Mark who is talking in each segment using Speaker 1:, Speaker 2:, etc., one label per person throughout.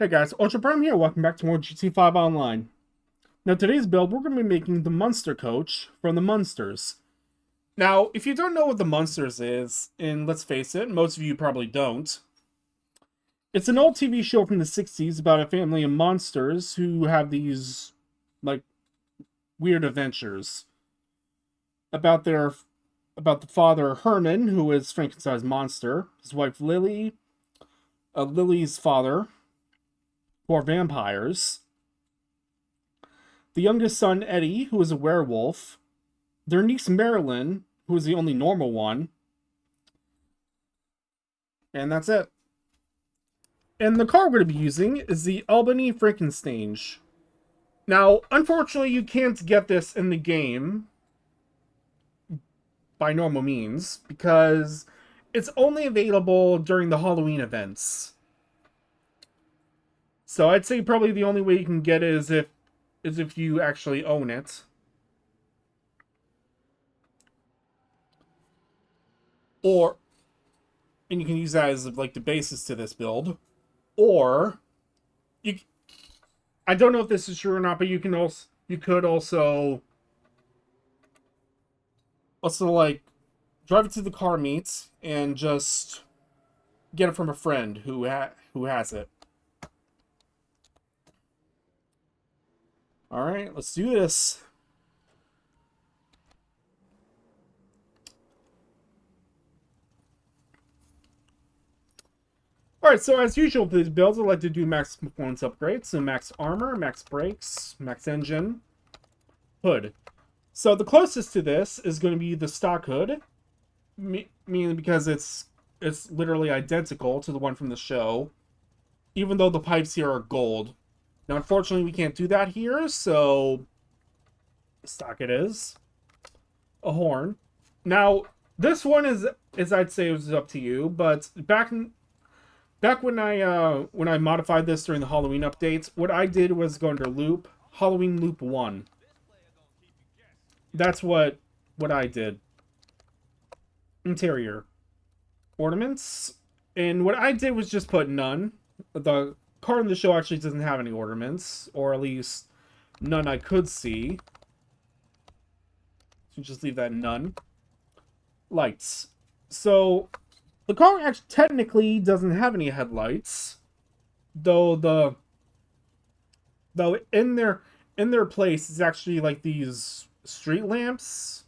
Speaker 1: Hey guys, Ultra Prime here, welcome back to more GT5 Online. Now today's build, we're going to be making the Munster Koach from the Munsters. Now, if you don't know what the Munsters is, and let's face it, most of you probably don't, it's an old TV show from the 60s about a family of monsters who have these, like, weird adventures. About the father Herman, who is Frankenstein's monster, his wife Lily, Lily's father, who are vampires, the youngest son, Eddie, who is a werewolf, their niece, Marilyn, who is the only normal one, and that's it. And the car we're going to be using is the Albany Fränken Stange. Now, unfortunately, you can't get this in the game by normal means, because it's only available during the Halloween events. So I'd say probably the only way you can get it is if you actually own it. And you can use that as like the basis to this build. Or I don't know if this is true or not, but you could also like drive it to the car meet and just get it from a friend who has it. All right, let's do this. Alright, so as usual for these builds, I like to do max performance upgrades. So max armor, max brakes, max engine, hood. So the closest to this is going to be the stock hood, meaning because it's literally identical to the one from the show, even though the pipes here are gold. Now, unfortunately, we can't do that here, so stock it is. A horn. Now, this one is I'd say it was up to you, but back when I modified this during the Halloween updates, what I did was go under loop, Halloween loop 1. That's what I did. Interior. Ornaments. And what I did was just put none. The card in the show actually doesn't have any ornaments, or at least none I could see. So just leave that none. Lights. So the car actually technically doesn't have any headlights, though in their place is actually like these street lamps.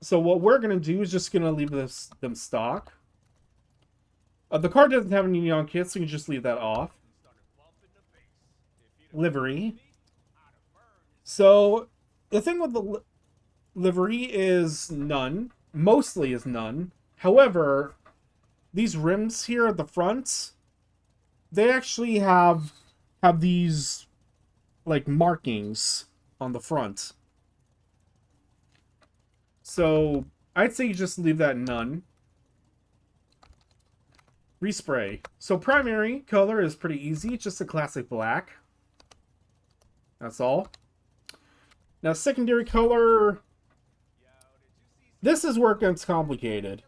Speaker 1: So what we're gonna do is just gonna leave them stock. The car doesn't have any neon kits, so you can just leave that off. Livery. So the thing with the livery is none. Mostly is none. However, these rims here at the front, they actually have these like markings on the front. So I'd say you just leave that none. Respray. So primary color is pretty easy, it's just a classic black. That's all. Now secondary color, this is where it gets complicated.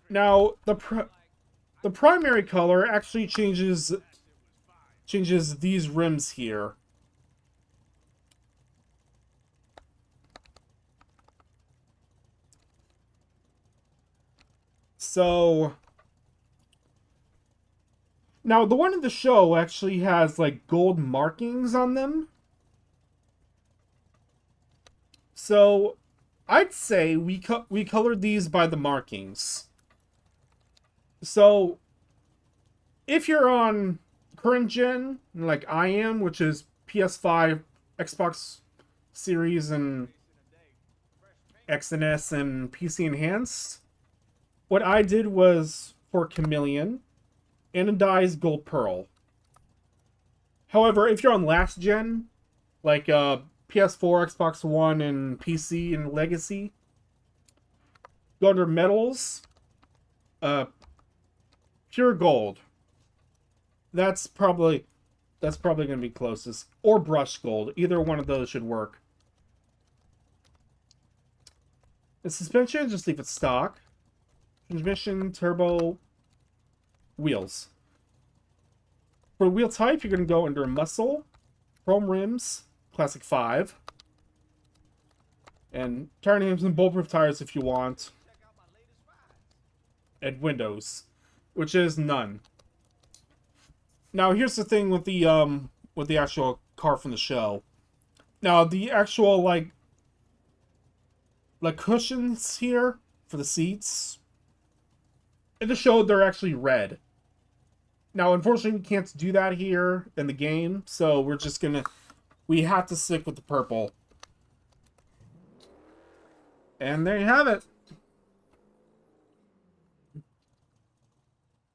Speaker 1: Now the primary color actually changes these rims here. So now the one in the show actually has like gold markings on them. So I'd say we colored these by the markings. So if you're on current gen, like I am, which is PS5, Xbox Series, and X and S, and PC Enhanced, what I did was for Chameleon, anodized gold pearl. However, if you're on last gen, like PS4, Xbox One, and PC and Legacy, go under metals, pure gold. That's probably going to be closest. Or brushed gold. Either one of those should work. The suspension, just leave it stock. Transmission, turbo. wheels. For wheel type, you're going to go under muscle, chrome rims, classic 5, and tire names and bulletproof tires if you want, and windows, which is none. Now here's the thing with the actual car from the show. Now the actual like cushions here for the seats in the show, they're actually red. Now unfortunately we can't do that here in the game, so we have to stick with the purple. And there you have it.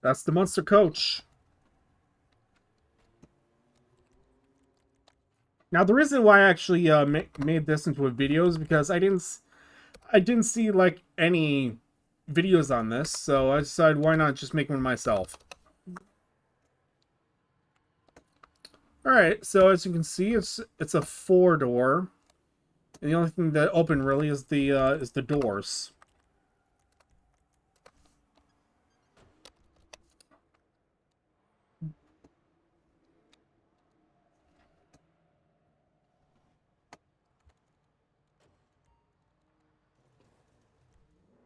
Speaker 1: That's the Munster Koach. Now the reason why I actually made this into a video is because I didn't see like any videos on this, so I decided why not just make one myself. All right, so as you can see, it's a 4-door, and the only thing that open really is the doors.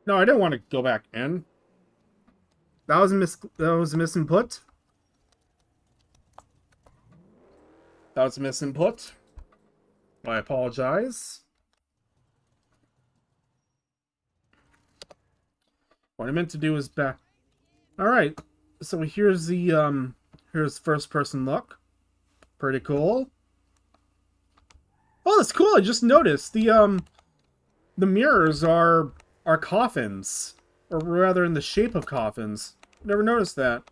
Speaker 1: No, I didn't want to go back in. That was a misinput. That was a misinput. I apologize. What I meant to do is back. All right. So here's the here's first person look. Pretty cool. Oh, that's cool. I just noticed the mirrors are coffins, or rather in the shape of coffins. Never noticed that.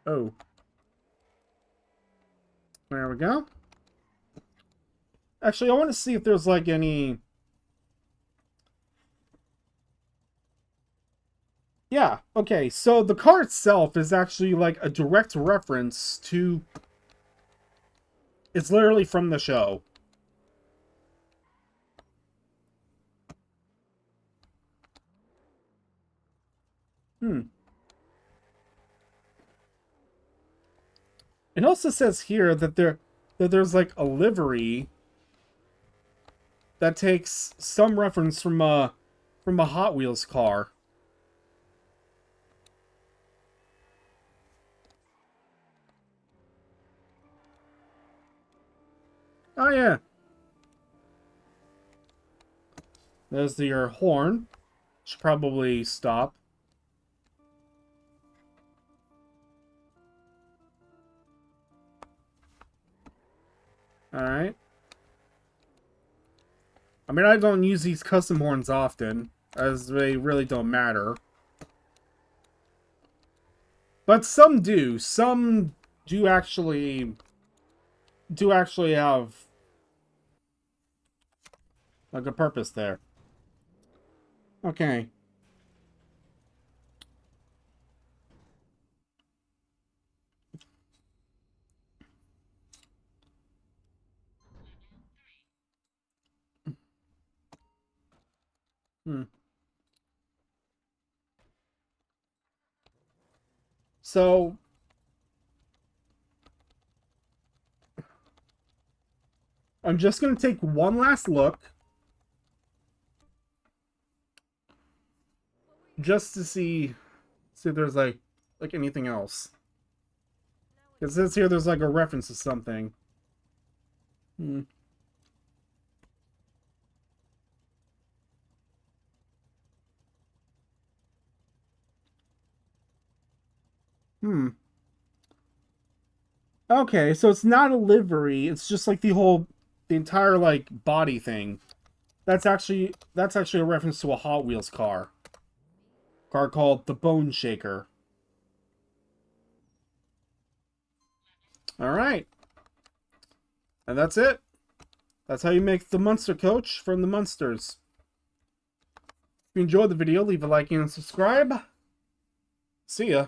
Speaker 1: Oh. There we go. Actually, I want to see if there's like any... Yeah, okay, so the car itself is actually like a direct reference to... It's literally from the show. It also says here that there's like a livery that takes some reference from a Hot Wheels car. Oh yeah. There's your horn. Should probably stop. Alright. I mean, I don't use these custom horns often, as they really don't matter. But some do. Some do actually have like a purpose there. Okay. So I'm just going to take one last look just to see if there's like anything else. It says here there's like a reference to something. Okay, so it's not a livery, it's just like the entire like body thing. That's actually a reference to a Hot Wheels car. Car called the Bone Shaker. Alright. And that's it. That's how you make the Munster Koach from the Munsters. If you enjoyed the video, leave a like and subscribe. See ya.